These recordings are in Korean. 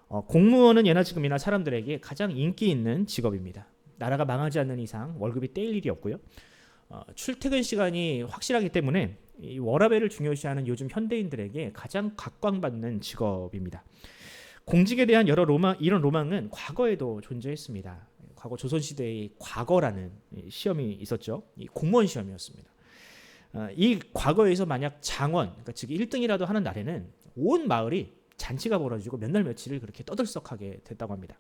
공무원은 예나 지금이나 사람들에게 가장 인기 있는 직업입니다. 나라가 망하지 않는 이상 월급이 떼일 일이 없고요. 출퇴근 시간이 확실하기 때문에 이 워라밸을 중요시하는 요즘 현대인들에게 가장 각광받는 직업입니다. 공직에 대한 이런 로망은 과거에도 존재했습니다. 과거 조선시대의 과거라는 시험이 있었죠. 이 공무원 시험이었습니다. 이 과거에서 만약 장원, 그러니까 즉 1등이라도 하는 날에는 온 마을이 잔치가 벌어지고 몇 날 며칠을 그렇게 떠들썩하게 됐다고 합니다.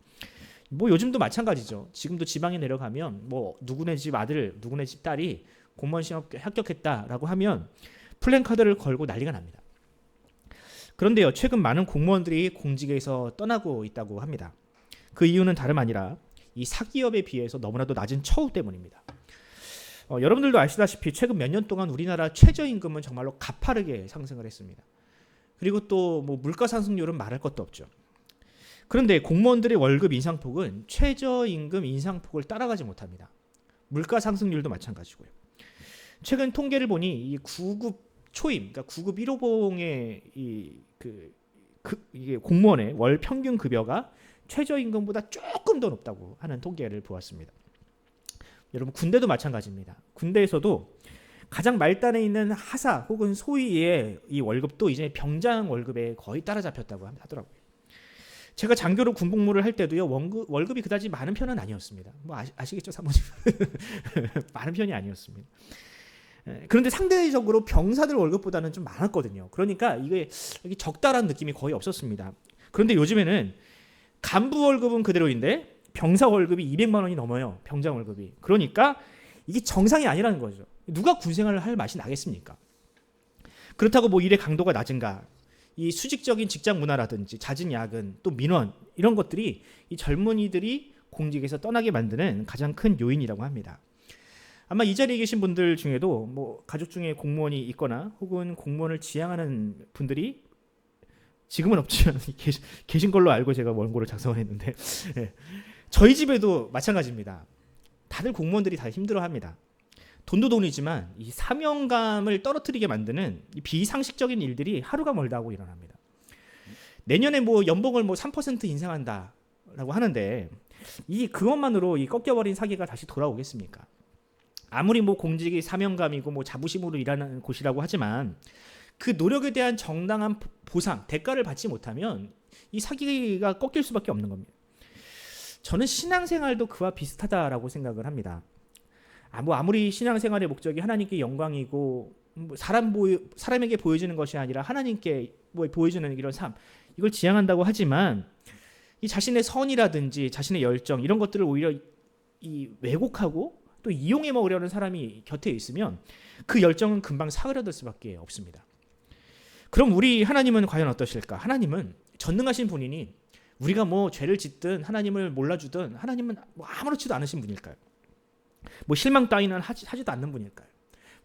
뭐 요즘도 마찬가지죠. 지금도 지방에 내려가면 뭐 누구네 집 아들, 누구네 집 딸이 공무원 시험 합격했다라고 하면 플랜카드를 걸고 난리가 납니다. 그런데요, 최근 많은 공무원들이 공직에서 떠나고 있다고 합니다. 그 이유는 다름 아니라 이 사기업에 비해서 너무나도 낮은 처우 때문입니다. 여러분들도 아시다시피 최근 몇 년 동안 우리나라 최저임금은 정말로 가파르게 상승을 했습니다. 그리고 또 뭐 물가 상승률은 말할 것도 없죠. 그런데 공무원들의 월급 인상폭은 최저임금 인상폭을 따라가지 못합니다. 물가 상승률도 마찬가지고요. 최근 통계를 보니 이 9급 초임, 그러니까 9급 1호봉의 이게 공무원의 월 평균 급여가 최저임금보다 조금 더 높다고 하는 통계를 보았습니다. 여러분 군대도 마찬가지입니다. 군대에서도 가장 말단에 있는 하사 혹은 소위의 이 월급도 이제 병장 월급에 거의 따라잡혔다고 하더라고요. 제가 장교로 군복무를 할 때도요, 월급이 그다지 많은 편은 아니었습니다. 뭐 아시겠죠, 사모님? 많은 편이 아니었습니다. 그런데 상대적으로 병사들 월급보다는 좀 많았거든요. 그러니까 이게 적다라는 느낌이 거의 없었습니다. 그런데 요즘에는 간부 월급은 그대로인데 병사 월급이 200만 원이 넘어요. 병장 월급이. 그러니까 이게 정상이 아니라는 거죠. 누가 군 생활을 할 맛이 나겠습니까? 그렇다고 뭐 일의 강도가 낮은가? 이 수직적인 직장 문화라든지 잦은 야근, 또 민원 이런 것들이 이 젊은이들이 공직에서 떠나게 만드는 가장 큰 요인이라고 합니다. 아마 이 자리에 계신 분들 중에도 뭐 가족 중에 공무원이 있거나 혹은 공무원을 지향하는 분들이 지금은 없지만 계신 걸로 알고 제가 원고를 작성을 했는데 네. 저희 집에도 마찬가지입니다. 다들 공무원들이 다 힘들어합니다. 돈도 돈이지만 이 사명감을 떨어뜨리게 만드는 이 비상식적인 일들이 하루가 멀다 하고 일어납니다. 내년에 뭐 연봉을 뭐 3% 인상한다라고 하는데 그것만으로 이 꺾여버린 사기가 다시 돌아오겠습니까? 아무리 뭐 공직이 사명감이고 뭐 자부심으로 일하는 곳이라고 하지만 그 노력에 대한 정당한 보상, 대가를 받지 못하면 이 사기가 꺾일 수밖에 없는 겁니다. 저는 신앙생활도 그와 비슷하다라고 생각을 합니다. 아무리 신앙생활의 목적이 하나님께 영광이고 사람에게 보여지는 것이 아니라 하나님께 보여주는 이런 삶, 이걸 지향한다고 하지만 이 자신의 선이라든지 자신의 열정 이런 것들을 오히려 이 왜곡하고 또 이용해 먹으려는 사람이 곁에 있으면 그 열정은 금방 사그라들 수밖에 없습니다. 그럼 우리 하나님은 과연 어떠실까? 하나님은 전능하신 분이니 우리가 뭐 죄를 짓든 하나님을 몰라주든 하나님은 뭐 아무렇지도 않으신 분일까요? 뭐 실망 따위는 하지도 않는 분일까요?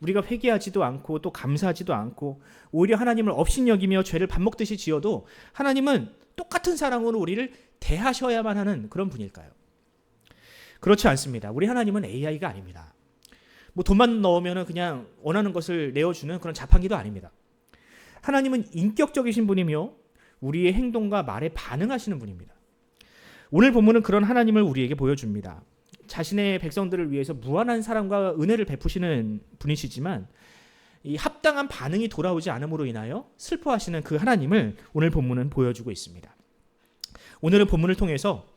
우리가 회개하지도 않고 또 감사하지도 않고 오히려 하나님을 업신여기며 죄를 밥 먹듯이 지어도 하나님은 똑같은 사랑으로 우리를 대하셔야만 하는 그런 분일까요? 그렇지 않습니다. 우리 하나님은 AI가 아닙니다. 뭐 돈만 넣으면 그냥 원하는 것을 내어주는 그런 자판기도 아닙니다. 하나님은 인격적이신 분이며 우리의 행동과 말에 반응하시는 분입니다. 오늘 본문은 그런 하나님을 우리에게 보여줍니다. 자신의 백성들을 위해서 무한한 사랑과 은혜를 베푸시는 분이시지만 이 합당한 반응이 돌아오지 않음으로 인하여 슬퍼하시는 그 하나님을 오늘 본문은 보여주고 있습니다. 오늘은 본문을 통해서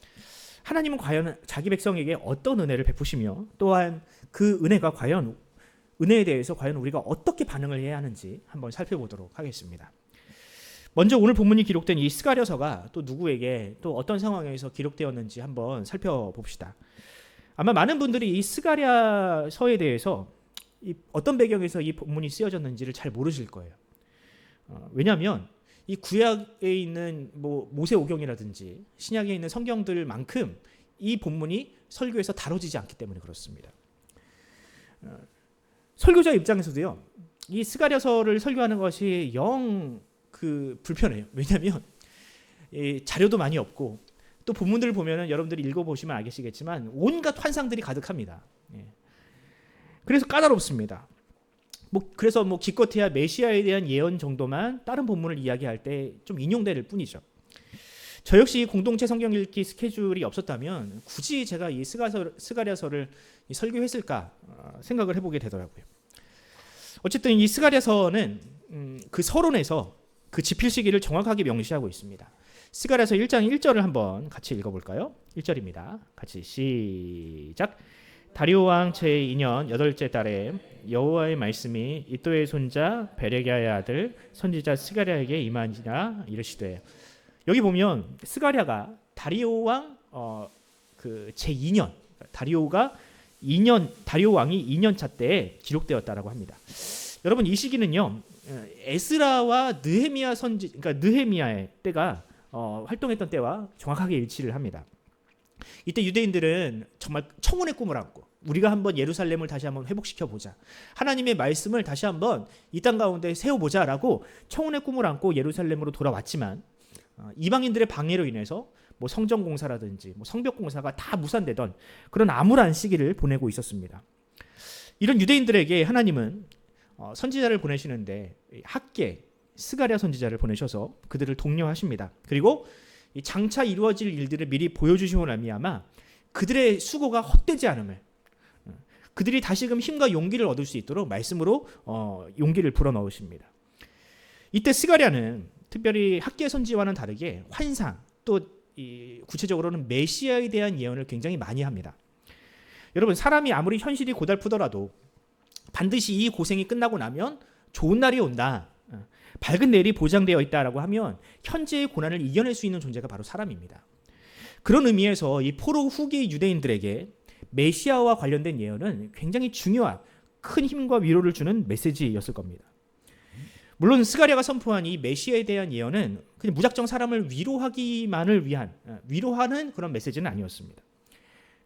하나님은 과연 자기 백성에게 어떤 은혜를 베푸시며 또한 그 은혜가 과연 은혜에 대해서 과연 우리가 어떻게 반응을 해야 하는지 한번 살펴보도록 하겠습니다. 먼저 오늘 본문이 기록된 이 스가랴서가 또 누구에게 또 어떤 상황에서 기록되었는지 한번 살펴봅시다. 아마 많은 분들이 이 스가랴서에 대해서 어떤 배경에서 이 본문이 쓰여졌는지를 잘 모르실 거예요. 왜냐하면 이 구약에 있는 뭐 모세오경이라든지 신약에 있는 성경들만큼 이 본문이 설교에서 다뤄지지 않기 때문에 그렇습니다. 설교자 입장에서도요, 이 스가랴서를 설교하는 것이 영 불편해요. 왜냐하면 자료도 많이 없고 또 본문들을 보면은 여러분들이 읽어보시면 알겠지만 온갖 환상들이 가득합니다. 그래서 까다롭습니다. 그래서 기껏해야 메시아에 대한 예언 정도만 다른 본문을 이야기할 때 좀 인용될 뿐이죠. 저 역시 공동체 성경 읽기 스케줄이 없었다면 굳이 제가 이 스가랴서를 설교했을까 생각을 해보게 되더라고요. 어쨌든 이 스가랴서는 그 서론에서 그 집필 시기를 정확하게 명시하고 있습니다. 스가랴서 1장 1절을 한번 같이 읽어볼까요? 1절입니다. 같이 시작. 다리오 왕 제2년 8째 달에 여호와의 말씀이 이도의 손자 베레기야의 아들 선지자 스가랴에게 임하니라 이르시되, 여기 보면 스가랴가 다리오 왕 그 제2년, 다리오 왕이 2년 차 때에 기록되었다라고 합니다. 여러분, 이 시기는요, 에스라와 느헤미야 그러니까 느헤미야의 때가 활동했던 때와 정확하게 일치를 합니다. 이때 유대인들은 정말 청혼의 꿈을 안고 우리가 한번 예루살렘을 다시 한번 회복시켜 보자, 하나님의 말씀을 다시 한번 이 땅 가운데 세워보자라고 청혼의 꿈을 안고 예루살렘으로 돌아왔지만 이방인들의 방해로 인해서 뭐 성전 공사라든지 뭐 성벽 공사가 다 무산되던 그런 암울한 시기를 보내고 있었습니다. 이런 유대인들에게 하나님은 선지자를 보내시는데 학계 스가랴 선지자를 보내셔서 그들을 독려하십니다. 그리고 이 장차 이루어질 일들을 미리 보여주심으로 말미암아 그들의 수고가 헛되지 않음을, 그들이 다시금 힘과 용기를 얻을 수 있도록 말씀으로 용기를 불어넣으십니다. 이때 스가랴는 특별히 학계 선지와는 다르게 환상, 또 구체적으로는 메시아에 대한 예언을 굉장히 많이 합니다. 여러분, 사람이 아무리 현실이 고달프더라도 반드시 이 고생이 끝나고 나면 좋은 날이 온다, 밝은 내일이 보장되어 있다라고 하면 현재의 고난을 이겨낼 수 있는 존재가 바로 사람입니다. 그런 의미에서 이 포로 후기 유대인들에게 메시아와 관련된 예언은 굉장히 중요한 큰 힘과 위로를 주는 메시지였을 겁니다. 물론 스가랴가 선포한 이 메시아에 대한 예언은 그냥 무작정 사람을 위로하기만을 위한 위로하는 그런 메시지는 아니었습니다.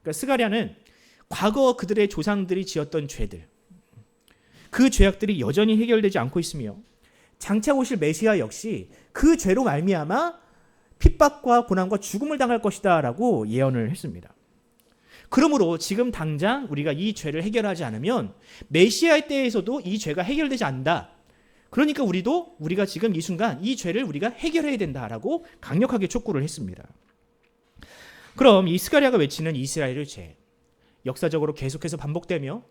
그러니까 스가랴는 과거 그들의 조상들이 지었던 죄들, 그 죄악들이 여전히 해결되지 않고 있으며 장차 오실 메시아 역시 그 죄로 말미암아 핍박과 고난과 죽음을 당할 것이다 라고 예언을 했습니다. 그러므로 지금 당장 우리가 이 죄를 해결하지 않으면 메시아의 때에서도 이 죄가 해결되지 않는다. 그러니까 우리가 지금 이 순간 이 죄를 우리가 해결해야 된다라고 강력하게 촉구를 했습니다. 그럼 이 스가랴가 외치는 이스라엘의 죄, 역사적으로 계속해서 반복되며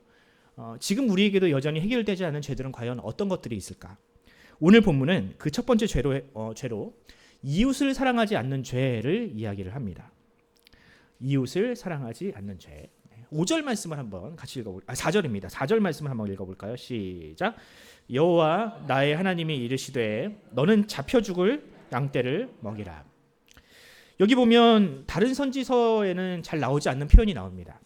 지금 우리에게도 여전히 해결되지 않은 죄들은 과연 어떤 것들이 있을까? 오늘 본문은 그 첫 번째 죄로 이웃을 사랑하지 않는 죄를 이야기를 합니다. 이웃을 사랑하지 않는 죄. 5절 말씀을 한번 같이 읽어볼까요? 4절입니다. 4절 말씀을 한번 읽어볼까요? 시작. 여호와 나의 하나님이 이르시되 너는 잡혀 죽을 양떼를 먹이라. 여기 보면 다른 선지서에는 잘 나오지 않는 표현이 나옵니다.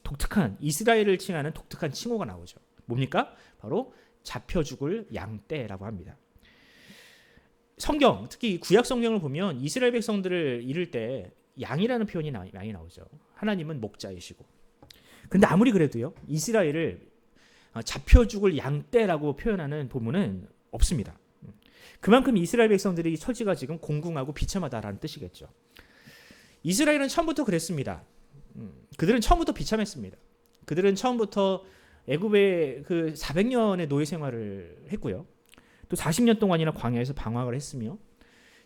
독특한, 이스라엘을 칭하는 독특한 칭호가 나오죠. 뭡니까? 바로 잡혀 죽을 양떼라고 합니다. 성경, 특히 구약 성경을 보면 이스라엘 백성들을 이를 때 양이라는 표현이 많이 나오죠. 하나님은 목자이시고. 근데 아무리 그래도요, 이스라엘을 잡혀 죽을 양떼라고 표현하는 본문은 없습니다. 그만큼 이스라엘 백성들이 처지가 지금 공궁하고 비참하다라는 뜻이겠죠. 이스라엘은 처음부터 그랬습니다. 그들은 처음부터 비참했습니다. 그들은 처음부터 애굽의 그 400년의 노예 생활을 했고요. 또 40년 동안이나 광야에서 방황을 했으며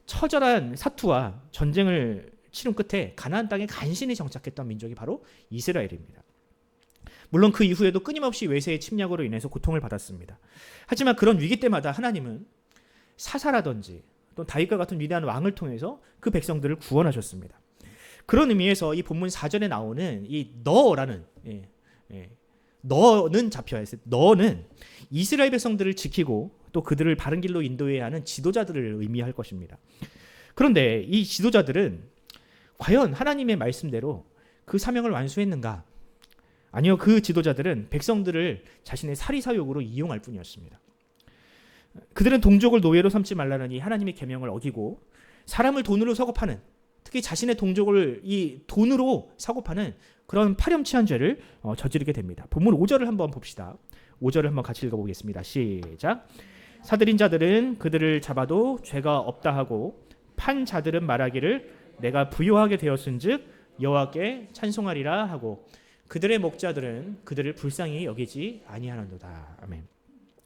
처절한 사투와 전쟁을 치른 끝에 가나안 땅에 간신히 정착했던 민족이 바로 이스라엘입니다. 물론 그 이후에도 끊임없이 외세의 침략으로 인해서 고통을 받았습니다. 하지만 그런 위기 때마다 하나님은 사사라든지 또 다윗과 같은 위대한 왕을 통해서 그 백성들을 구원하셨습니다. 그런 의미에서 이 본문 4절에 나오는 이 너라는 너는 잡혀야 했어요. 너는 이스라엘 백성들을 지키고 또 그들을 바른 길로 인도해야 하는 지도자들을 의미할 것입니다. 그런데 이 지도자들은 과연 하나님의 말씀대로 그 사명을 완수했는가? 아니요, 그 지도자들은 백성들을 자신의 사리사욕으로 이용할 뿐이었습니다. 그들은 동족을 노예로 삼지 말라는 이 하나님의 계명을 어기고 사람을 돈으로 서급하는, 특히 자신의 동족을 이 돈으로 사고파는 그런 파렴치한 죄를 저지르게 됩니다. 본문 5절을 한번 봅시다. 5절을 한번 같이 읽어보겠습니다. 시작. 사들인 자들은 그들을 잡아도 죄가 없다 하고 판 자들은 말하기를 내가 부요하게 되었은즉 여호와께 찬송하리라 하고 그들의 목자들은 그들을 불쌍히 여기지 아니하는도다. 아멘.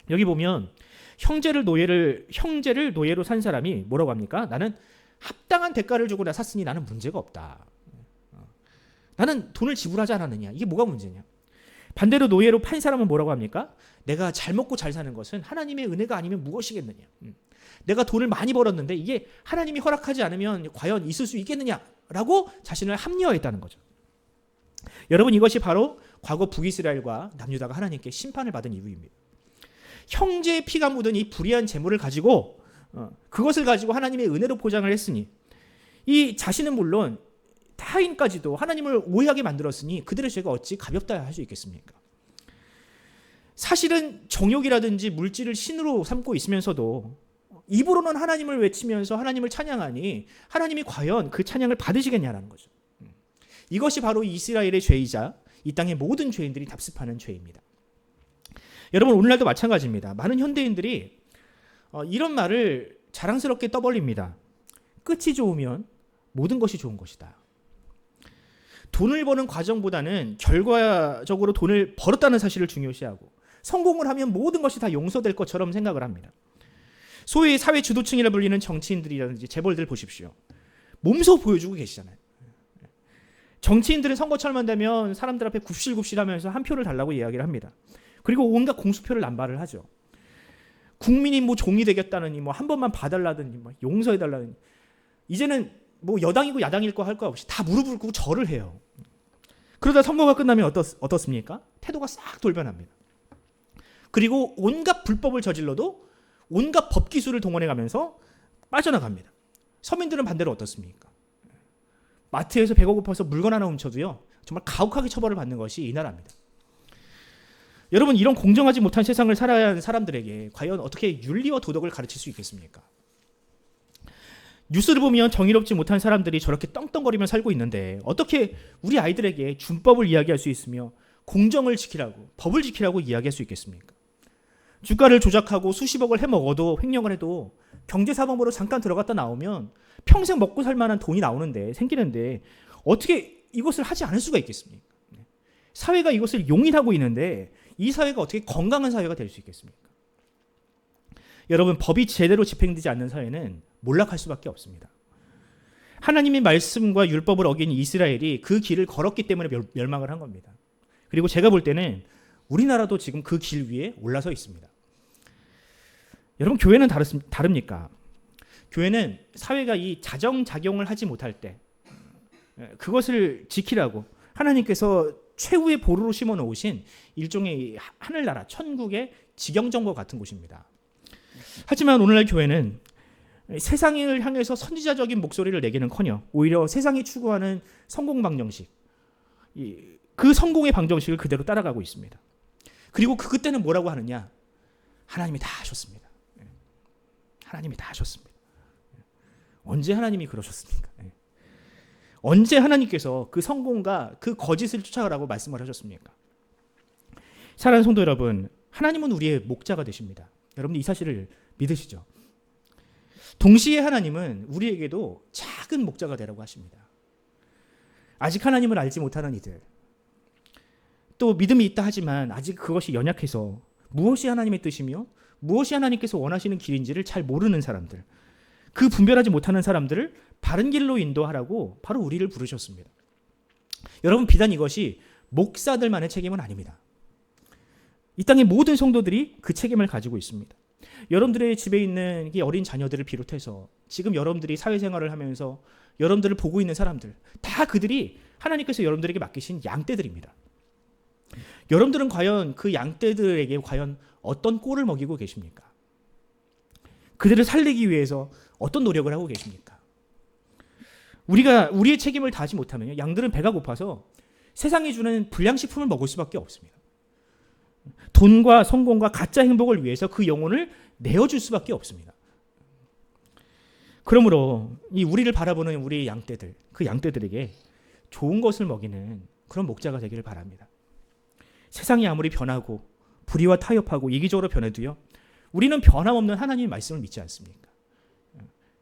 여기 보면 형제를 노예로 산 사람이 뭐라고 합니까? 나는 합당한 대가를 주고 나 샀으니 나는 문제가 없다. 나는 돈을 지불하지 않았느냐. 이게 뭐가 문제냐. 반대로 노예로 판 사람은 뭐라고 합니까? 내가 잘 먹고 잘 사는 것은 하나님의 은혜가 아니면 무엇이겠느냐. 내가 돈을 많이 벌었는데 이게 하나님이 허락하지 않으면 과연 있을 수 있겠느냐라고 자신을 합리화했다는 거죠. 여러분, 이것이 바로 과거 북이스라엘과 남유다가 하나님께 심판을 받은 이유입니다. 형제의 피가 묻은 이 불의한 재물을 가지고 그것을 가지고 하나님의 은혜로 포장을 했으니 이 자신은 물론 타인까지도 하나님을 오해하게 만들었으니 그들의 죄가 어찌 가볍다 할 수 있겠습니까? 사실은 정욕이라든지 물질을 신으로 삼고 있으면서도 입으로는 하나님을 외치면서 하나님을 찬양하니 하나님이 과연 그 찬양을 받으시겠냐라는 거죠. 이것이 바로 이스라엘의 죄이자 이 땅의 모든 죄인들이 답습하는 죄입니다. 여러분, 오늘날도 마찬가지입니다. 많은 현대인들이 이런 말을 자랑스럽게 떠벌립니다. 끝이 좋으면 모든 것이 좋은 것이다. 돈을 버는 과정보다는 결과적으로 돈을 벌었다는 사실을 중요시하고 성공을 하면 모든 것이 다 용서될 것처럼 생각을 합니다. 소위 사회 주도층이라 불리는 정치인들이라든지 재벌들 보십시오. 몸소 보여주고 계시잖아요. 정치인들은 선거철만 되면 사람들 앞에 굽실굽실하면서 한 표를 달라고 이야기를 합니다. 그리고 온갖 공수표를 남발을 하죠. 국민이 뭐 종이 되겠다느니 뭐 한 번만 봐달라더니 뭐 용서해달라더니 이제는 뭐 여당이고 야당일 거 할 거 없이 다 무릎을 꿇고 절을 해요. 그러다 선거가 끝나면 어떻습니까? 태도가 싹 돌변합니다. 그리고 온갖 불법을 저질러도 온갖 법기술을 동원해가면서 빠져나갑니다. 서민들은 반대로 어떻습니까? 마트에서 배가 고파서 물건 하나 훔쳐도요, 정말 가혹하게 처벌을 받는 것이 이 나라입니다. 여러분, 이런 공정하지 못한 세상을 살아야 하는 사람들에게 과연 어떻게 윤리와 도덕을 가르칠 수 있겠습니까? 뉴스를 보면 정의롭지 못한 사람들이 저렇게 떵떵거리며 살고 있는데 어떻게 우리 아이들에게 준법을 이야기할 수 있으며 공정을 지키라고, 법을 지키라고 이야기할 수 있겠습니까? 주가를 조작하고 수십억을 해먹어도 횡령을 해도 경제사범으로 잠깐 들어갔다 나오면 평생 먹고 살 만한 돈이 생기는데 어떻게 이것을 하지 않을 수가 있겠습니까? 사회가 이것을 용인하고 있는데 이 사회가 어떻게 건강한 사회가 될 수 있겠습니까? 여러분, 법이 제대로 집행되지 않는 사회는 몰락할 수밖에 없습니다. 하나님의 말씀과 율법을 어긴 이스라엘이 그 길을 걸었기 때문에 멸망을 한 겁니다. 그리고 제가 볼 때는 우리나라도 지금 그 길 위에 올라서 있습니다. 여러분, 교회는 다릅니까? 교회는 사회가 이 자정작용을 하지 못할 때 그것을 지키라고 하나님께서 최후의 보루로 심어 놓으신 일종의 하늘나라, 천국의 지경정과 같은 곳입니다. 하지만 오늘날 교회는 세상을 향해서 선지자적인 목소리를 내기는커녕 오히려 세상이 추구하는 성공 방정식, 그 성공의 방정식을 그대로 따라가고 있습니다. 그리고 그때는 뭐라고 하느냐? 하나님이 다 하셨습니다. 하나님이 다 하셨습니다. 언제 하나님이 그러셨습니까? 언제 하나님께서 그 성공과 그 거짓을 쫓아가라고 말씀을 하셨습니까? 사랑하는 성도 여러분, 하나님은 우리의 목자가 되십니다. 여러분들 이 사실을 믿으시죠? 동시에 하나님은 우리에게도 작은 목자가 되라고 하십니다. 아직 하나님을 알지 못하는 이들, 또 믿음이 있다 하지만 아직 그것이 연약해서 무엇이 하나님의 뜻이며 무엇이 하나님께서 원하시는 길인지를 잘 모르는 사람들, 그 분별하지 못하는 사람들을 바른 길로 인도하라고 바로 우리를 부르셨습니다. 여러분, 비단 이것이 목사들만의 책임은 아닙니다. 이 땅의 모든 성도들이 그 책임을 가지고 있습니다. 여러분들의 집에 있는 이 어린 자녀들을 비롯해서 지금 여러분들이 사회생활을 하면서 여러분들을 보고 있는 사람들, 다 그들이 하나님께서 여러분들에게 맡기신 양떼들입니다. 여러분들은 과연 그 양떼들에게 과연 어떤 꼴을 먹이고 계십니까? 그들을 살리기 위해서 어떤 노력을 하고 계십니까? 우리가 우리의 책임을 다하지 못하면 양들은 배가 고파서 세상이 주는 불량식품을 먹을 수밖에 없습니다. 돈과 성공과 가짜 행복을 위해서 그 영혼을 내어줄 수밖에 없습니다. 그러므로 이 우리를 바라보는 우리 양떼들, 그 양떼들에게 좋은 것을 먹이는 그런 목자가 되기를 바랍니다. 세상이 아무리 변하고 불의와 타협하고 이기적으로 변해도요, 우리는 변함없는 하나님의 말씀을 믿지 않습니까?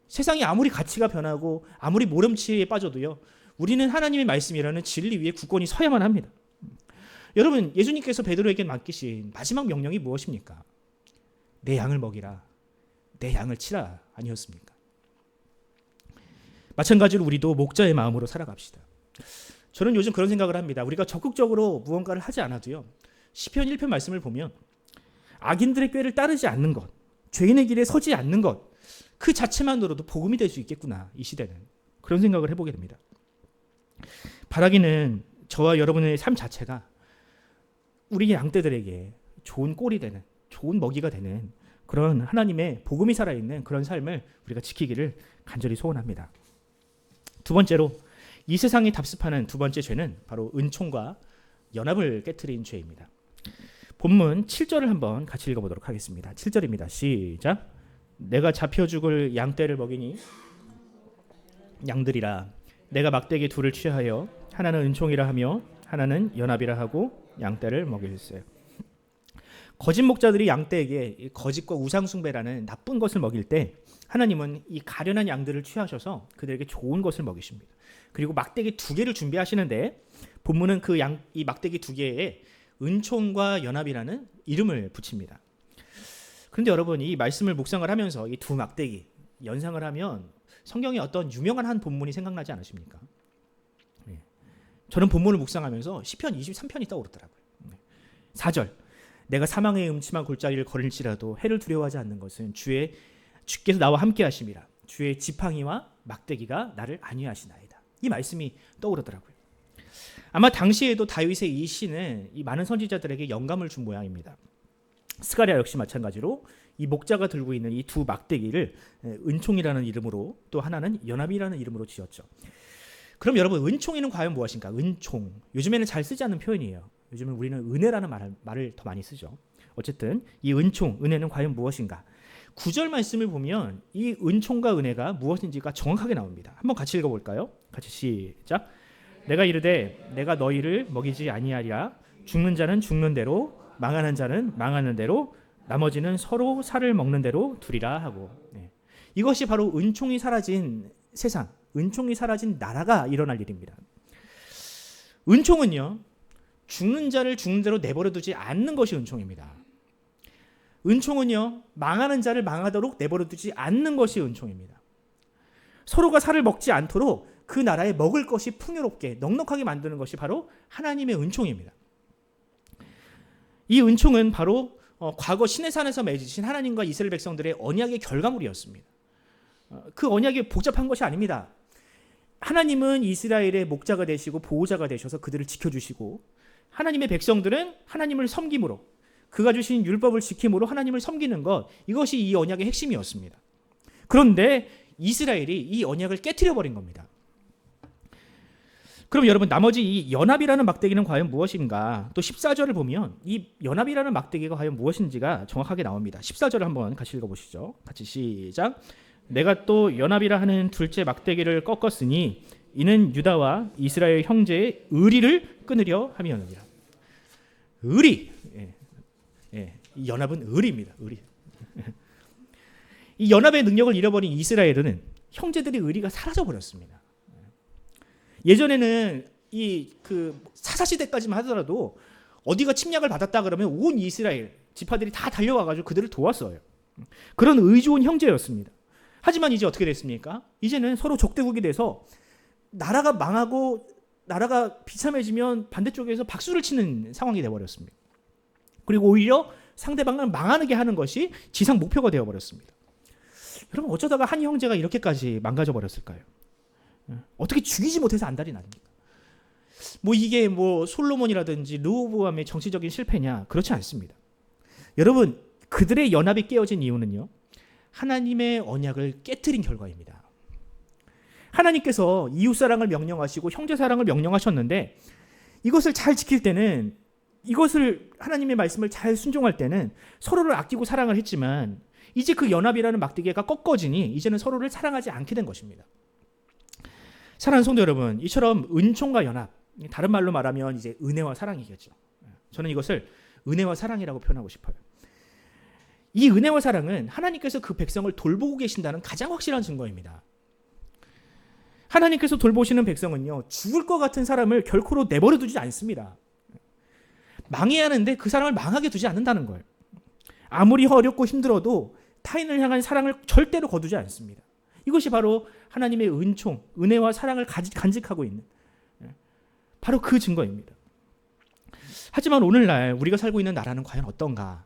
세상이 아무리 가치가 변하고 아무리 모름지에 빠져도요, 우리는 하나님의 말씀이라는 진리 위에 굳건히 서야만 합니다. 여러분, 예수님께서 베드로에게 맡기신 마지막 명령이 무엇입니까? 내 양을 먹이라, 내 양을 치라 아니었습니까? 마찬가지로 우리도 목자의 마음으로 살아갑시다. 저는 요즘 그런 생각을 합니다. 우리가 적극적으로 무언가를 하지 않아도요. 시편 1편 말씀을 보면 악인들의 꾀를 따르지 않는 것, 죄인의 길에 서지 않는 것, 그 자체만으로도 복음이 될 수 있겠구나. 이 시대는. 그런 생각을 해보게 됩니다. 바라기는 저와 여러분의 삶 자체가 우리 양떼들에게 좋은 꼴이 되는, 좋은 먹이가 되는 그런 하나님의 복음이 살아있는 그런 삶을 우리가 지키기를 간절히 소원합니다. 두 번째로 이 세상이 답습하는 두 번째 죄는 바로 은총과 연합을 깨트린 죄입니다. 본문 7절을 한번 같이 읽어보도록 하겠습니다. 7절입니다. 시작. 내가 잡혀 죽을 양떼를 먹이니 양들이라. 내가 막대기 둘을 취하여 하나는 은총이라 하며 하나는 연합이라 하고 양떼를 먹일세. 거짓 목자들이 양떼에게 거짓과 우상숭배라는 나쁜 것을 먹일 때 하나님은 이 가련한 양들을 취하셔서 그들에게 좋은 것을 먹이십니다. 그리고 막대기 두 개를 준비하시는데 본문은 이 막대기 두 개에 은총과 연합이라는 이름을 붙입니다. 그런데 여러분, 이 말씀을 묵상을 하면서 이 두 막대기 연상을 하면 성경에 어떤 유명한 한 본문이 생각나지 않으십니까? 저는 본문을 묵상하면서 시편 23편이 떠오르더라고요. 4절. 내가 사망의 음침한 골짜기를 걸을지라도 해를 두려워하지 않는 것은 주께서 나와 함께 하심이라. 주의 지팡이와 막대기가 나를 안위하시나이다. 이 말씀이 떠오르더라고요. 아마 당시에도 다윗의 이 시는 이 많은 선지자들에게 영감을 준 모양입니다. 스가랴 역시 마찬가지로 이 목자가 들고 있는 이 두 막대기를 은총이라는 이름으로 또 하나는 연합이라는 이름으로 지었죠. 그럼 여러분, 은총이는 과연 무엇인가? 은총. 요즘에는 잘 쓰지 않는 표현이에요. 요즘은 우리는 은혜라는 말을 더 많이 쓰죠. 어쨌든 이 은총, 은혜는 과연 무엇인가? 9절 말씀을 보면 이 은총과 은혜가 무엇인지가 정확하게 나옵니다. 한번 같이 읽어볼까요? 같이 시작. 내가 이르되 내가 너희를 먹이지 아니하리라. 죽는 자는 죽는 대로, 망하는 자는 망하는 대로, 나머지는 서로 살을 먹는 대로 두리라 하고. 이것이 바로 은총이 사라진 세상, 은총이 사라진 나라가 일어날 일입니다. 은총은요, 죽는 자를 죽는 대로 내버려 두지 않는 것이 은총입니다. 은총은요, 망하는 자를 망하도록 내버려 두지 않는 것이 은총입니다. 서로가 살을 먹지 않도록 그 나라에 먹을 것이 풍요롭게 넉넉하게 만드는 것이 바로 하나님의 은총입니다. 이 은총은 바로 과거 시내산에서 맺으신 하나님과 이스라엘 백성들의 언약의 결과물이었습니다. 그 언약이 복잡한 것이 아닙니다. 하나님은 이스라엘의 목자가 되시고 보호자가 되셔서 그들을 지켜주시고, 하나님의 백성들은 하나님을 섬김으로, 그가 주신 율법을 지킴으로 하나님을 섬기는 것, 이것이 이 언약의 핵심이었습니다. 그런데 이스라엘이 이 언약을 깨트려버린 겁니다. 그럼 여러분, 나머지 이 연합이라는 막대기는 과연 무엇인가? 또 14절을 보면 이 연합이라는 막대기가 과연 무엇인지가 정확하게 나옵니다. 14절을 한번 같이 읽어보시죠. 같이 시작. 내가 또 연합이라 하는 둘째 막대기를 꺾었으니 이는 유다와 이스라엘 형제의 의리를 끊으려 함이었느니라. 의리. 이 연합은 의리입니다. 의리. 이 연합의 능력을 잃어버린 이스라엘은 형제들의 의리가 사라져 버렸습니다. 예전에는 이 사사시대까지만 하더라도 어디가 침략을 받았다 그러면 온 이스라엘 지파들이 다 달려와가지고 그들을 도왔어요. 그런 의좋은 형제였습니다. 하지만 이제 어떻게 됐습니까? 이제는 서로 적대국이 돼서 나라가 망하고 나라가 비참해지면 반대쪽에서 박수를 치는 상황이 되어버렸습니다. 그리고 오히려 상대방을 망하게 하는 것이 지상 목표가 되어버렸습니다. 여러분, 어쩌다가 한 형제가 이렇게까지 망가져 버렸을까요? 어떻게 죽이지 못해서 안달이 납니까? 이게 솔로몬이라든지 르호보암의 정치적인 실패냐? 그렇지 않습니다. 여러분, 그들의 연합이 깨어진 이유는요, 하나님의 언약을 깨트린 결과입니다. 하나님께서 이웃사랑을 명령하시고 형제사랑을 명령하셨는데, 이것을 잘 지킬 때는, 이것을 하나님의 말씀을 잘 순종할 때는 서로를 아끼고 사랑을 했지만, 이제 그 연합이라는 막대기가 꺾어지니 이제는 서로를 사랑하지 않게 된 것입니다. 사랑하는 성도 여러분, 이처럼 은총과 연합, 다른 말로 말하면 이제 은혜와 사랑이겠죠. 저는 이것을 은혜와 사랑이라고 표현하고 싶어요. 이 은혜와 사랑은 하나님께서 그 백성을 돌보고 계신다는 가장 확실한 증거입니다. 하나님께서 돌보시는 백성은요, 죽을 것 같은 사람을 결코로 내버려 두지 않습니다. 망해야 하는데 그 사람을 망하게 두지 않는다는 거예요. 아무리 어렵고 힘들어도 타인을 향한 사랑을 절대로 거두지 않습니다. 이것이 바로 하나님의 은총, 은혜와 사랑을 간직하고 있는 바로 그 증거입니다. 하지만 오늘날 우리가 살고 있는 나라는 과연 어떤가?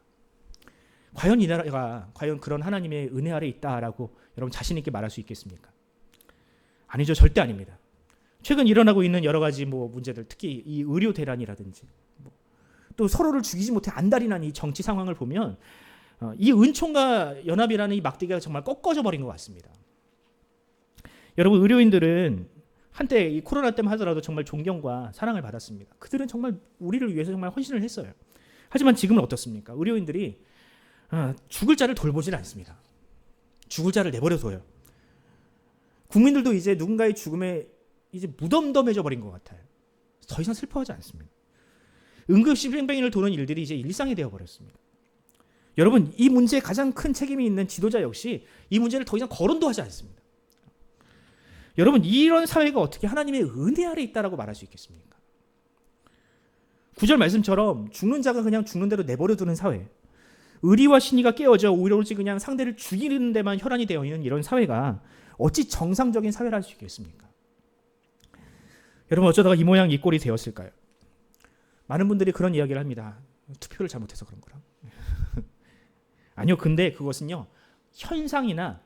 과연 이 나라가 과연 그런 하나님의 은혜 아래 있다라고 여러분 자신 있게 말할 수 있겠습니까? 아니죠. 절대 아닙니다. 최근 일어나고 있는 여러 가지 문제들, 특히 이 의료 대란이라든지 또 서로를 죽이지 못해 안달이 난 이 정치 상황을 보면 이 은총과 연합이라는 이 막대기가 정말 꺾어져 버린 것 같습니다. 여러분, 의료인들은 한때 이 코로나 때만 하더라도 정말 존경과 사랑을 받았습니다. 그들은 정말 우리를 위해서 정말 헌신을 했어요. 하지만 지금은 어떻습니까? 의료인들이 죽을 자를 돌보지는 않습니다. 죽을 자를 내버려둬요. 국민들도 이제 누군가의 죽음에 이제 무덤덤해져 버린 것 같아요. 더 이상 슬퍼하지 않습니다. 응급실행병인을 도는 일들이 이제 일상이 되어 버렸습니다. 여러분, 이 문제에 가장 큰 책임이 있는 지도자 역시 이 문제를 더 이상 거론도 하지 않습니다. 여러분, 이런 사회가 어떻게 하나님의 은혜 아래 있다라고 말할 수 있겠습니까? 9절 말씀처럼 죽는 자가 그냥 죽는 대로 내버려 두는 사회, 의리와 신의가 깨어져 오로지 그냥 상대를 죽이는 데만 혈안이 되어 있는 이런 사회가 어찌 정상적인 사회를 할 수 있겠습니까? 여러분, 어쩌다가 이 모양 이 꼴이 되었을까요? 많은 분들이 그런 이야기를 합니다. 투표를 잘못해서 그런 거라. 아니요, 근데 그것은요 현상이나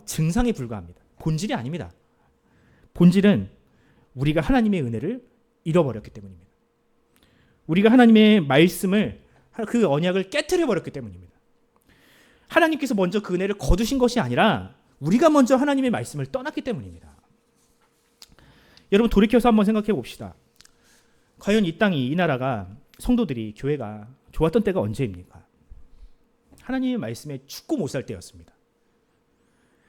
증상에 불과합니다. 본질이 아닙니다. 본질은 우리가 하나님의 은혜를 잃어버렸기 때문입니다. 우리가 하나님의 말씀을, 그 언약을 깨트려 버렸기 때문입니다. 하나님께서 먼저 그 은혜를 거두신 것이 아니라 우리가 먼저 하나님의 말씀을 떠났기 때문입니다. 여러분, 돌이켜서 한번 생각해 봅시다. 과연 이 땅이, 이 나라가, 성도들이, 교회가 좋았던 때가 언제입니까? 하나님의 말씀에 죽고 못 살 때였습니다.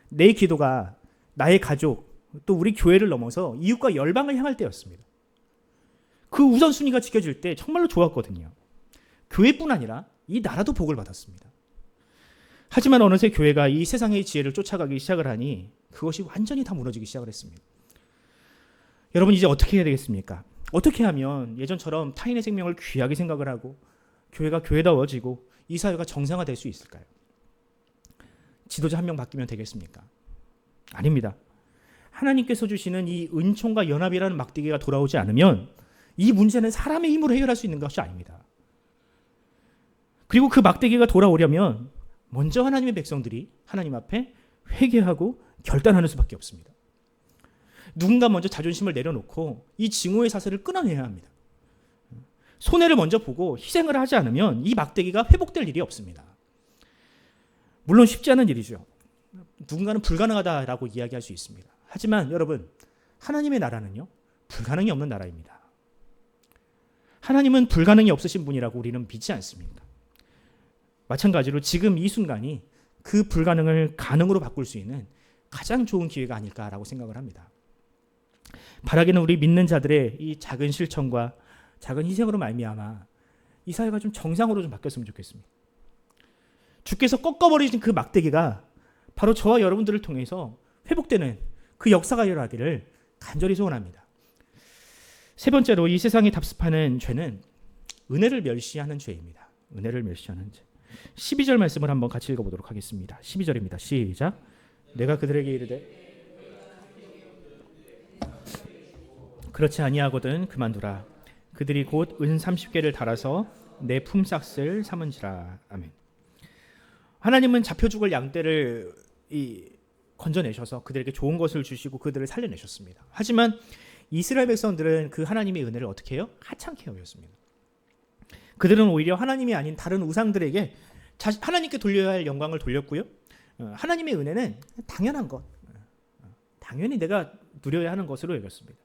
내 기도가 나의 가족, 또 우리 교회를 넘어서 이웃과 열방을 향할 때였습니다. 그 우선순위가 지켜질 때 정말로 좋았거든요. 교회뿐 아니라 이 나라도 복을 받았습니다. 하지만 어느새 교회가 이 세상의 지혜를 쫓아가기 시작을 하니 그것이 완전히 다 무너지기 시작을 했습니다. 여러분, 이제 어떻게 해야 되겠습니까? 어떻게 하면 예전처럼 타인의 생명을 귀하게 생각을 하고 교회가 교회다워지고 이 사회가 정상화될 수 있을까요? 지도자 한 명 바뀌면 되겠습니까? 아닙니다. 하나님께서 주시는 이 은총과 연합이라는 막대기가 돌아오지 않으면 이 문제는 사람의 힘으로 해결할 수 있는 것이 아닙니다. 그리고 그 막대기가 돌아오려면 먼저 하나님의 백성들이 하나님 앞에 회개하고 결단하는 수밖에 없습니다. 누군가 먼저 자존심을 내려놓고 이 증오의 사슬을 끊어내야 합니다. 손해를 먼저 보고 희생을 하지 않으면 이 막대기가 회복될 일이 없습니다. 물론 쉽지 않은 일이죠. 누군가는 불가능하다라고 이야기할 수 있습니다. 하지만 여러분, 하나님의 나라는요, 불가능이 없는 나라입니다. 하나님은 불가능이 없으신 분이라고 우리는 믿지 않습니다. 마찬가지로 지금 이 순간이 그 불가능을 가능으로 바꿀 수 있는 가장 좋은 기회가 아닐까라고 생각을 합니다. 바라기는 우리 믿는 자들의 이 작은 실천과 작은 희생으로 말미암아 이 사회가 좀 정상으로 좀 바뀌었으면 좋겠습니다. 주께서 꺾어버리신 그 막대기가 바로 저와 여러분들을 통해서 회복되는 그 역사가 일어나기를 간절히 소원합니다. 세 번째로 이 세상에 답습하는 죄는 은혜를 멸시하는 죄입니다. 은혜를 멸시하는 죄. 12절 말씀을 한번 같이 읽어보도록 하겠습니다. 12절입니다. 시작. 내가 그들에게 이르되 그렇지 아니하거든 그만두라. 그들이 곧 은 30개를 달아서 내 품삯을 삼은지라. 아멘. 하나님은 잡혀 죽을 양떼를 건져내셔서 그들에게 좋은 것을 주시고 그들을 살려내셨습니다. 하지만 이스라엘 백성들은 그 하나님의 은혜를 어떻게 해요? 하찮게 여겼습니다. 그들은 오히려 하나님이 아닌 다른 우상들에게 하나님께 돌려야 할 영광을 돌렸고요. 하나님의 은혜는 당연한 것, 당연히 내가 누려야 하는 것으로 여겼습니다.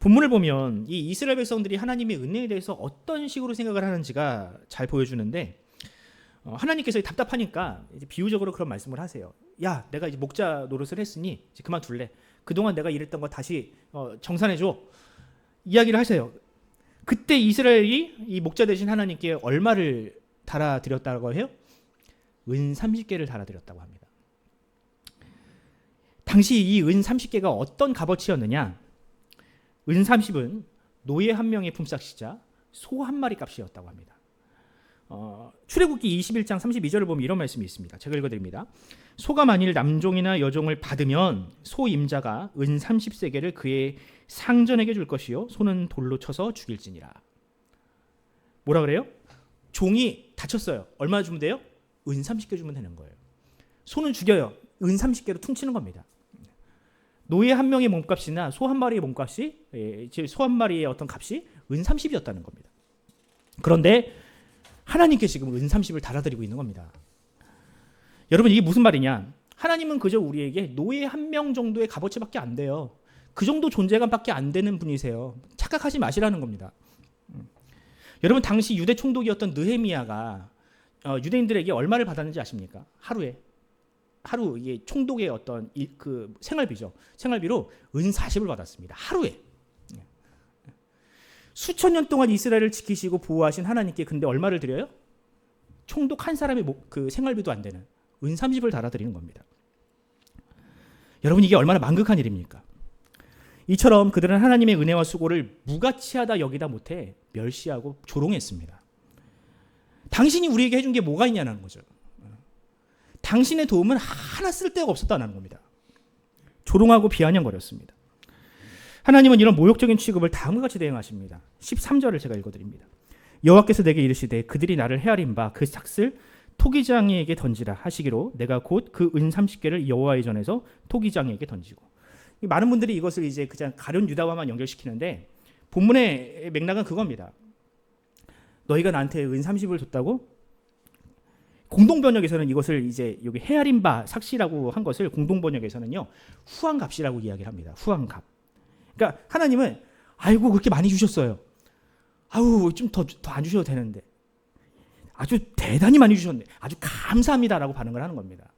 본문을 보면 이 이스라엘 백성들이 하나님의 은혜에 대해서 어떤 식으로 생각을 하는지가 잘 보여주는데, 하나님께서 답답하니까 이제 비유적으로 그런 말씀을 하세요. 야, 내가 이제 목자 노릇을 했으니 이제 그만둘래. 그동안 내가 일했던 거 다시 정산해줘. 이야기를 하세요. 그때 이스라엘이 이 목자 대신 하나님께 얼마를 달아드렸다고 해요? 은 30개를 달아드렸다고 합니다. 당시 이 은 30개가 어떤 값어치였느냐? 은 30은 노예 한 명의 품삯이자 소 한 마리 값이었다고 합니다. 출애굽기 21장 32절을 보면 이런 말씀이 있습니다. 제가 읽어드립니다. 소가 만일 남종이나 여종을 받으면 소 임자가 은 30세겔을 그의 상전에게 줄 것이요 소는 돌로 쳐서 죽일지니라. 뭐라 그래요? 종이 다쳤어요. 얼마 주면 돼요? 은 30개 주면 되는 거예요. 소는 죽여요. 은 30개로 퉁치는 겁니다. 노예 한 명의 몸값이나 소 한 마리의 몸값이 소 한 마리의 어떤 값이 은 30이었다는 겁니다. 그런데 하나님께 지금 은 30을 달아드리고 있는 겁니다. 여러분 이게 무슨 말이냐? 하나님은 그저 우리에게 노예 한 명 정도의 값어치밖에 안 돼요. 그 정도 존재감밖에 안 되는 분이세요. 착각하지 마시라는 겁니다. 여러분 당시 유대 총독이었던 느헤미야가 유대인들에게 얼마를 받았는지 아십니까? 하루 이게 총독의 어떤 그 생활비죠. 생활비로 은 40을 받았습니다. 하루에. 수천 년 동안 이스라엘을 지키시고 보호하신 하나님께 근데 얼마를 드려요? 총독 한 사람의 그 생활비도 안 되는 은 30을 달아드리는 겁니다. 여러분 이게 얼마나 만극한 일입니까? 이처럼 그들은 하나님의 은혜와 수고를 무가치하다 여기다 못해 멸시하고 조롱했습니다. 당신이 우리에게 해준 게 뭐가 있냐는 거죠. 당신의 도움은 하나 쓸데가 없었다는 겁니다. 조롱하고 비아냥거렸습니다. 하나님은 이런 모욕적인 취급을 다음과 같이 대응하십니다. 13절을 제가 읽어드립니다. 여호와께서 내게 이르시되 그들이 나를 헤아린 바 그 삭슬 토기장이에게 던지라 하시기로 내가 곧 그 은 30개를 여호와의 전에서 토기장이에게 던지고. 많은 분들이 이것을 이제 그냥 가룟 유다와만 연결시키는데 본문의 맥락은 그겁니다. 너희가 나한테 은 30을 줬다고? 공동 번역에서는 이것을 이제 여기 헤아린 바 삭시라고 한 것을 공동 번역에서는요 후한값이라고 이야기를 합니다. 후한값. 그러니까 하나님은 아이고 그렇게 많이 주셨어요. 아우 좀 더 안 주셔도 되는데 아주 대단히 많이 주셨네. 아주 감사합니다라고 반응을 하는 겁니다.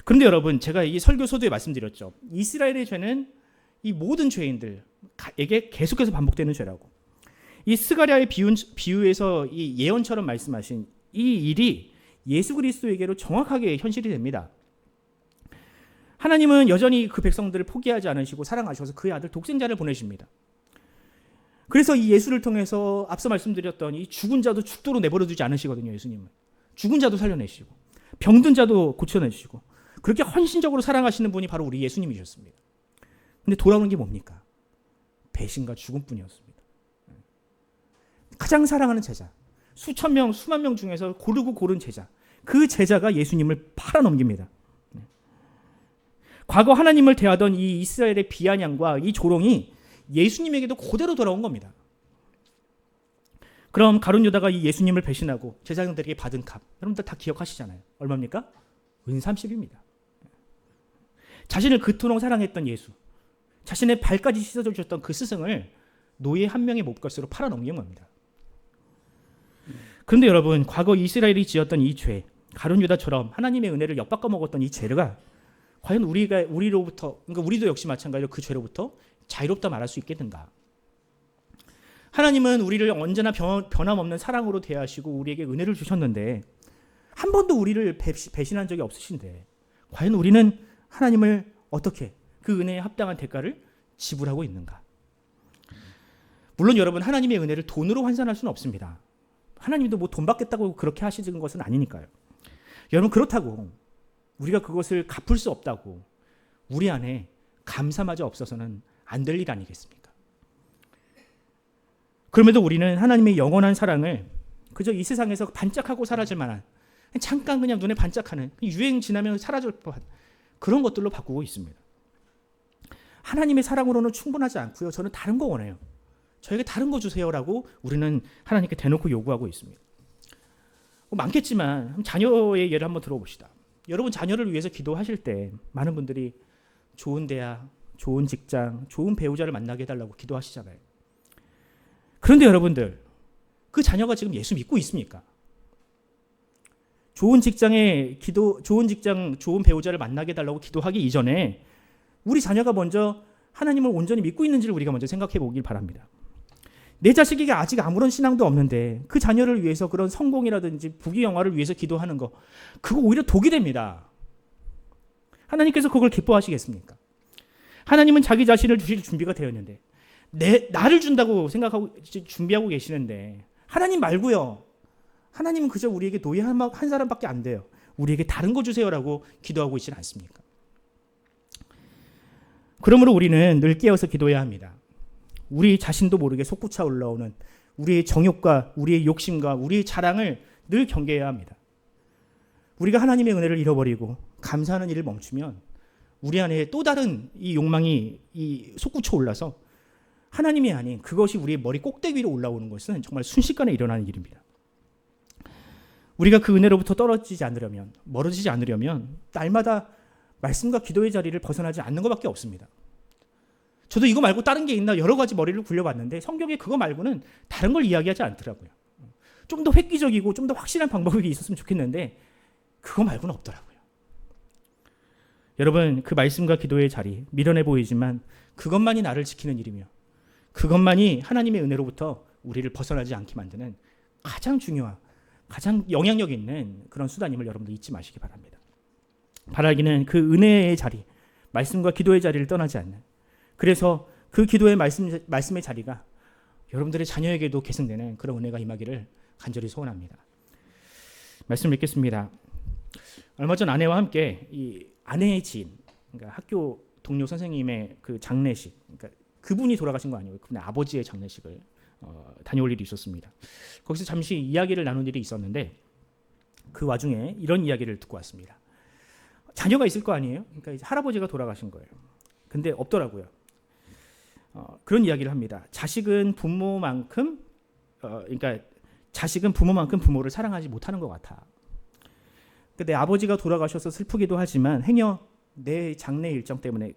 그런데 여러분 제가 이 설교 소두에 말씀드렸죠. 이스라엘의 죄는 이 모든 죄인들에게 계속해서 반복되는 죄라고. 이 스가랴의 비유에서 이 예언처럼 말씀하신 이 일이 예수 그리스도에게로 정확하게 현실이 됩니다. 하나님은 여전히 그 백성들을 포기하지 않으시고 사랑하셔서 그의 아들 독생자를 보내십니다. 그래서 이 예수를 통해서 앞서 말씀드렸던 이 죽은 자도 죽도록 내버려 두지 않으시거든요. 예수님은. 죽은 자도 살려내시고 병든 자도 고쳐내시고 그렇게 헌신적으로 사랑하시는 분이 바로 우리 예수님이셨습니다. 근데 돌아오는 게 뭡니까? 배신과 죽음뿐이었습니다. 가장 사랑하는 제자, 수천 명, 수만 명 중에서 고르고 고른 제자, 그 제자가 예수님을 팔아넘깁니다. 과거 하나님을 대하던 이 이스라엘의 비아냥과 이 조롱이 예수님에게도 그대로 돌아온 겁니다. 그럼 가룟 유다가 이 예수님을 배신하고 제자들에게 받은 값, 여러분들 다 기억하시잖아요. 얼마입니까? 은 30입니다. 자신을 그토록 사랑했던 예수, 자신의 발까지 씻어줘 주셨던 그 스승을 노예 한 명의 몹값으로 팔아넘긴 겁니다. 그런데 여러분, 과거 이스라엘이 지었던 이 죄, 가룟 유다처럼 하나님의 은혜를 엿바꿔 먹었던 이 죄가 과연 우리로부터, 그러니까 우리도 역시 마찬가지로 그 죄로부터 자유롭다 말할 수 있겠는가? 하나님은 우리를 언제나 변함없는 사랑으로 대하시고 우리에게 은혜를 주셨는데 한 번도 우리를 배신한 적이 없으신데 과연 우리는 하나님을 어떻게 그 은혜에 합당한 대가를 지불하고 있는가? 물론 여러분, 하나님의 은혜를 돈으로 환산할 수는 없습니다. 하나님도 뭐 돈 받겠다고 그렇게 하시는 것은 아니니까요. 여러분, 그렇다고 우리가 그것을 갚을 수 없다고 우리 안에 감사마저 없어서는 안 될 일 아니겠습니까? 그럼에도 우리는 하나님의 영원한 사랑을 그저 이 세상에서 반짝하고 사라질 만한, 잠깐 그냥 눈에 반짝하는, 유행 지나면 사라질 법한 그런 것들로 바꾸고 있습니다. 하나님의 사랑으로는 충분하지 않고요. 저는 다른 거 원해요. 저에게 다른 거 주세요라고 우리는 하나님께 대놓고 요구하고 있습니다. 많겠지만 자녀의 예를 한번 들어봅시다. 여러분, 자녀를 위해서 기도하실 때 많은 분들이 좋은 대학, 좋은 직장, 좋은 배우자를 만나게 해달라고 기도하시잖아요. 그런데 여러분들, 그 자녀가 지금 예수 믿고 있습니까? 좋은 직장에 좋은 직장, 좋은 배우자를 만나게 해달라고 기도하기 이전에 우리 자녀가 먼저 하나님을 온전히 믿고 있는지를 우리가 먼저 생각해 보길 바랍니다. 내 자식에게 아직 아무런 신앙도 없는데 그 자녀를 위해서 그런 성공이라든지 부귀영화를 위해서 기도하는 거, 그거 오히려 독이 됩니다. 하나님께서 그걸 기뻐하시겠습니까? 하나님은 자기 자신을 주실 준비가 되었는데 나를 준다고 생각하고 준비하고 계시는데 하나님 말고요, 하나님은 그저 우리에게 노예 한 사람밖에 안 돼요. 우리에게 다른 거 주세요라고 기도하고 있지는 않습니까? 그러므로 우리는 늘 깨어서 기도해야 합니다. 우리 자신도 모르게 솟구쳐 올라오는 우리의 정욕과 우리의 욕심과 우리의 자랑을 늘 경계해야 합니다. 우리가 하나님의 은혜를 잃어버리고 감사하는 일을 멈추면 우리 안에 또 다른 이 욕망이 솟구쳐 올라서 하나님이 아닌 그것이 우리의 머리 꼭대기 위로 올라오는 것은 정말 순식간에 일어나는 일입니다. 우리가 그 은혜로부터 떨어지지 않으려면, 멀어지지 않으려면 날마다 말씀과 기도의 자리를 벗어나지 않는 것밖에 없습니다. 저도 이거 말고 다른 게 있나 여러 가지 머리를 굴려봤는데 성경에 그거 말고는 다른 걸 이야기하지 않더라고요. 좀 더 획기적이고 좀 더 확실한 방법이 있었으면 좋겠는데 그거 말고는 없더라고요. 여러분, 그 말씀과 기도의 자리 미련해 보이지만 그것만이 나를 지키는 일이며 그것만이 하나님의 은혜로부터 우리를 벗어나지 않게 만드는 가장 중요한, 가장 영향력 있는 그런 수단임을 여러분들 잊지 마시기 바랍니다. 바라기는 그 은혜의 자리, 말씀과 기도의 자리를 떠나지 않는, 그래서 그 기도의 말씀의 자리가 여러분들의 자녀에게도 계승되는 그런 은혜가 임하기를 간절히 소원합니다. 말씀 읽겠습니다. 얼마 전 아내와 함께 이 아내의 지인, 그러니까 학교 동료 선생님의 그 장례식, 그러니까 그분이 돌아가신 거 아니고 그분의 아버지의 장례식을 다녀올 일이 있었습니다. 거기서 잠시 이야기를 나눈 일이 있었는데 그 와중에 이런 이야기를 듣고 왔습니다. 자녀가 있을 거 아니에요? 그러니까 이제 할아버지가 돌아가신 거예요. 근데 없더라고요. 그런 이야기를 합니다. 자식은 부모만큼 부모를 사랑하지 못하는 것 같아. 내 아버지가 돌아가셔서 슬프기도 하지만 행여 내 장례 일정 때문에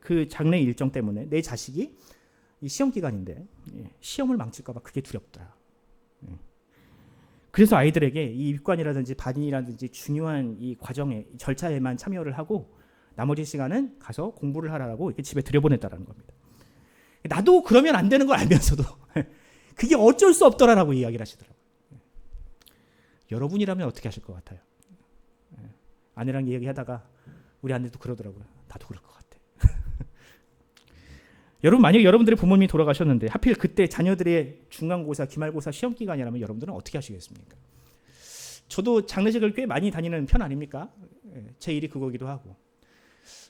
내 자식이 이 시험 기간인데 시험을 망칠까봐 그게 두렵더라. 그래서 아이들에게 이 입관이라든지 반인이라든지 중요한 이 과정에 절차에만 참여를 하고 나머지 시간은 가서 공부를 하라고 이렇게 집에 들여보냈다라는 겁니다. 나도 그러면 안 되는 걸 알면서도 그게 어쩔 수 없더라라고 이야기를 하시더라고요. 여러분이라면 어떻게 하실 것 같아요? 아내랑 얘기하다가 우리 아내도 그러더라고요. 나도 그럴 것 같아. 여러분, 만약에 여러분들의 부모님이 돌아가셨는데 하필 그때 자녀들의 중간고사, 기말고사 시험 기간이라면 여러분들은 어떻게 하시겠습니까? 저도 장례식을 꽤 많이 다니는 편 아닙니까? 제 일이 그거기도 하고.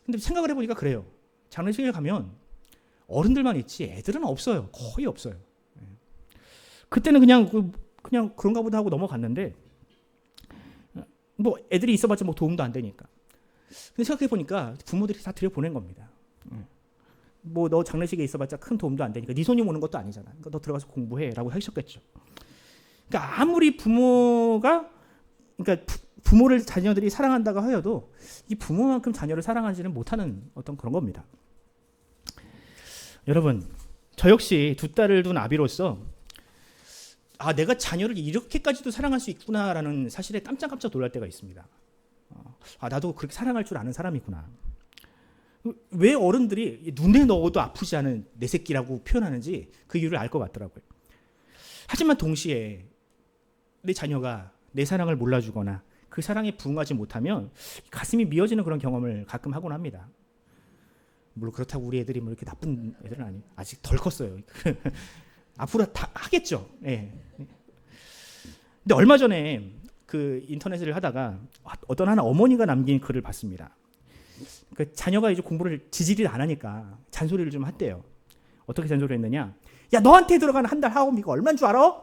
근데 생각을 해보니까 그래요. 장례식에 가면 어른들만 있지 애들은 없어요. 거의 없어요. 그때는 그냥 그런가 보다 하고 넘어갔는데 뭐 애들이 있어봤자 뭐 도움도 안 되니까. 근데 생각해보니까 부모들이 다 들여보낸 겁니다. 뭐 너 장례식에 있어봤자 큰 도움도 안 되니까 네 손님 오는 것도 아니잖아. 그러니까 너 들어가서 공부해라고 하셨겠죠. 그러니까 아무리 부모를 자녀들이 사랑한다고 하여도 이 부모만큼 자녀를 사랑하지는 못하는 어떤 그런 겁니다. 여러분, 저 역시 두 딸을 둔 아비로서 내가 자녀를 이렇게까지도 사랑할 수 있구나라는 사실에 깜짝깜짝 놀랄 때가 있습니다. 나도 그렇게 사랑할 줄 아는 사람이구나. 왜 어른들이 눈에 넣어도 아프지 않은 내 새끼라고 표현하는지 그 이유를 알 것 같더라고요. 하지만 동시에 내 자녀가 내 사랑을 몰라주거나 그 사랑에 부응하지 못하면 가슴이 미어지는 그런 경험을 가끔 하곤 합니다. 물론 그렇다고 우리 애들이 뭐 이렇게 나쁜 애들은 아니에요. 아직 덜 컸어요. 앞으로 다 하겠죠. 예. 근데 얼마 전에 그 인터넷을 하다가 어떤 하나 어머니가 남긴 글을 봤습니다. 그 자녀가 이제 공부를 지지를 안 하니까 잔소리를 좀 했대요. 어떻게 잔소리를 했느냐? 야, 너한테 들어가는 한 달 학원비가 얼마인 줄 알아?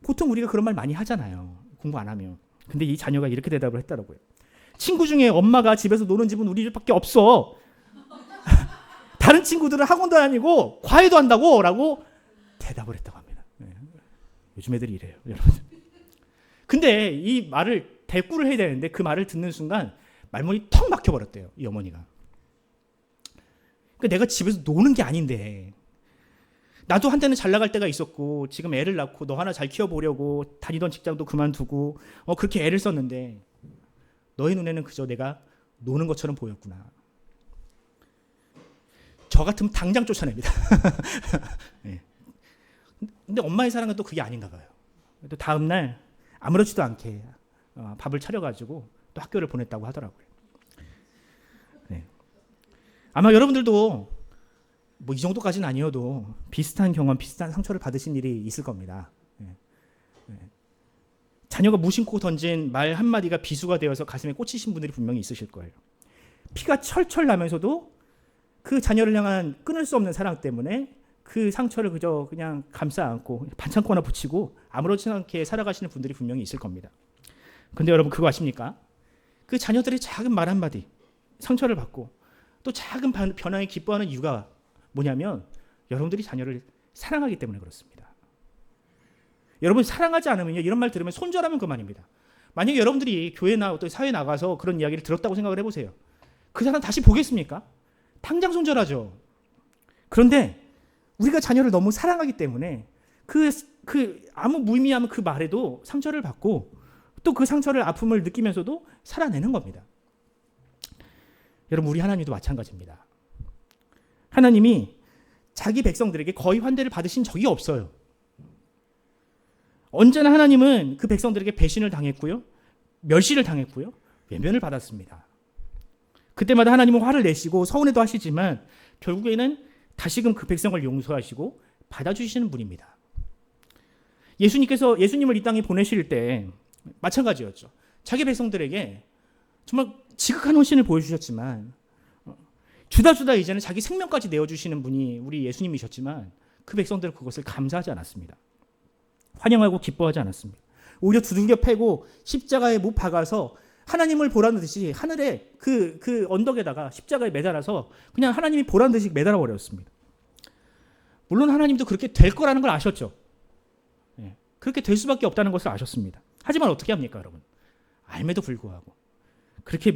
보통 우리가 그런 말 많이 하잖아요. 공부 안 하면. 근데 이 자녀가 이렇게 대답을 했더라고요. 친구 중에 엄마가 집에서 노는 집은 우리 집밖에 없어. 다른 친구들은 학원도 다니고 과외도 한다고 라고 대답을 했다고 합니다. 요즘 애들이 이래요, 여러분. 근데 이 말을 대꾸를 해야 되는데 그 말을 듣는 순간 말문이 턱 막혀버렸대요, 이 어머니가. 그러니까 내가 집에서 노는 게 아닌데, 나도 한때는 잘 나갈 때가 있었고 지금 애를 낳고 너 하나 잘 키워보려고 다니던 직장도 그만두고 그렇게 애를 썼는데 너희 눈에는 그저 내가 노는 것처럼 보였구나. 저 같으면 당장 쫓아냅니다. 네. 근데 엄마의 사랑은 또 그게 아닌가 봐요. 또 다음 날 아무렇지도 않게 밥을 차려가지고 또 학교를 보냈다고 하더라고요. 네. 아마 여러분들도 뭐 이 정도까지는 아니어도 비슷한 경험, 비슷한 상처를 받으신 일이 있을 겁니다. 네. 네. 자녀가 무심코 던진 말 한마디가 비수가 되어서 가슴에 꽂히신 분들이 분명히 있으실 거예요. 피가 철철 나면서도 그 자녀를 향한 끊을 수 없는 사랑 때문에 그 상처를 그저 그냥 감싸 안고 반창고 하나 붙이고 아무렇지 않게 살아가시는 분들이 분명히 있을 겁니다. 근데 여러분 그거 아십니까? 그 자녀들의 작은 말 한마디 상처를 받고 또 작은 변화에 기뻐하는 이유가 뭐냐면 여러분들이 자녀를 사랑하기 때문에 그렇습니다. 여러분 사랑하지 않으면요, 이런 말 들으면 손절하면 그만입니다. 만약에 여러분들이 교회나 어떤 사회에 나가서 그런 이야기를 들었다고 생각을 해보세요. 그 사람 다시 보겠습니까? 당장 손절하죠. 그런데 우리가 자녀를 너무 사랑하기 때문에 그 아무 무의미한 그 말에도 상처를 받고 또 그 상처를 아픔을 느끼면서도 살아내는 겁니다. 여러분 우리 하나님도 마찬가지입니다. 하나님이 자기 백성들에게 거의 환대를 받으신 적이 없어요. 언제나 하나님은 그 백성들에게 배신을 당했고요, 멸시를 당했고요, 외면을 받았습니다. 그때마다 하나님은 화를 내시고 서운해도 하시지만 결국에는 다시금 그 백성을 용서하시고 받아주시는 분입니다. 예수님을 이 땅에 보내실 때 마찬가지였죠. 자기 백성들에게 정말 지극한 헌신을 보여주셨지만 주다 이제는 자기 생명까지 내어주시는 분이 우리 예수님이셨지만 그 백성들은 그것을 감사하지 않았습니다. 환영하고 기뻐하지 않았습니다. 오히려 두들겨 패고 십자가에 못 박아서 하나님을 보라는 듯이 하늘에 그 언덕에다가 십자가에 매달아서 그냥 하나님이 보라는 듯이 매달아 버렸습니다. 물론 하나님도 그렇게 될 거라는 걸 아셨죠. 그렇게 될 수밖에 없다는 것을 아셨습니다. 하지만 어떻게 합니까, 여러분? 알매도 불구하고 그렇게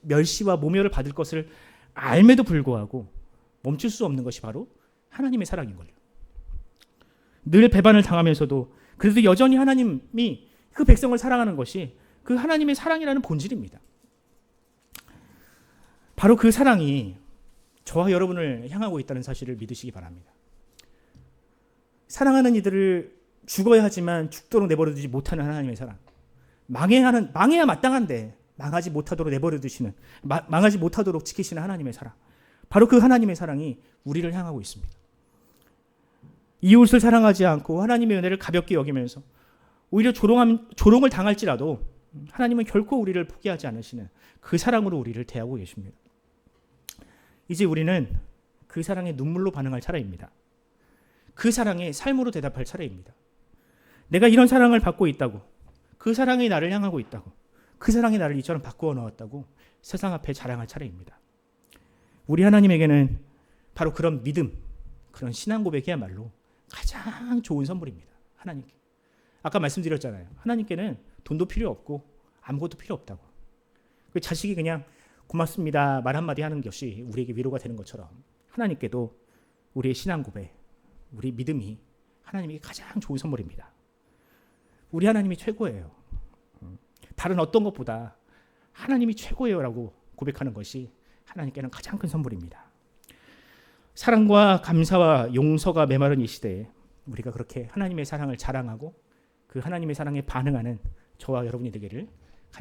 멸시와 모멸을 받을 것을 알매도 불구하고 멈출 수 없는 것이 바로 하나님의 사랑인 거예요. 늘 배반을 당하면서도 그래도 여전히 하나님이 그 백성을 사랑하는 것이 그 하나님의 사랑이라는 본질입니다. 바로 그 사랑이 저와 여러분을 향하고 있다는 사실을 믿으시기 바랍니다. 사랑하는 이들을 죽어야 하지만 죽도록 내버려두지 못하는 하나님의 사랑, 망해야 마땅한데 망하지 못하도록 내버려 두시는, 망하지 못하도록 지키시는 하나님의 사랑, 바로 그 하나님의 사랑이 우리를 향하고 있습니다. 이웃을 사랑하지 않고 하나님의 은혜를 가볍게 여기면서 오히려 조롱을 당할지라도 하나님은 결코 우리를 포기하지 않으시는 그 사랑으로 우리를 대하고 계십니다. 이제 우리는 그 사랑에 눈물로 반응할 차례입니다. 그 사랑에 삶으로 대답할 차례입니다. 내가 이런 사랑을 받고 있다고, 그 사랑이 나를 향하고 있다고, 그 사랑이 나를 이처럼 바꾸어 놓았다고 세상 앞에 자랑할 차례입니다. 우리 하나님에게는 바로 그런 믿음, 그런 신앙 고백이야말로 가장 좋은 선물입니다. 하나님께. 아까 말씀드렸잖아요. 하나님께는 돈도 필요 없고 아무것도 필요 없다고. 그 자식이 그냥 고맙습니다 말 한마디 하는 것이 우리에게 위로가 되는 것처럼 하나님께도 우리의 신앙 고백, 우리 믿음이 하나님에게 가장 좋은 선물입니다. 우리 하나님이 최고예요. 다른 어떤 것보다 하나님이 최고예요라고 고백하는 것이 하나님께는 가장 큰 선물입니다. 사랑과 감사와 용서가 메마른 이 시대에 우리가 그렇게 하나님의 사랑을 자랑하고 그 하나님의 사랑에 반응하는 저와 여러분이 되기를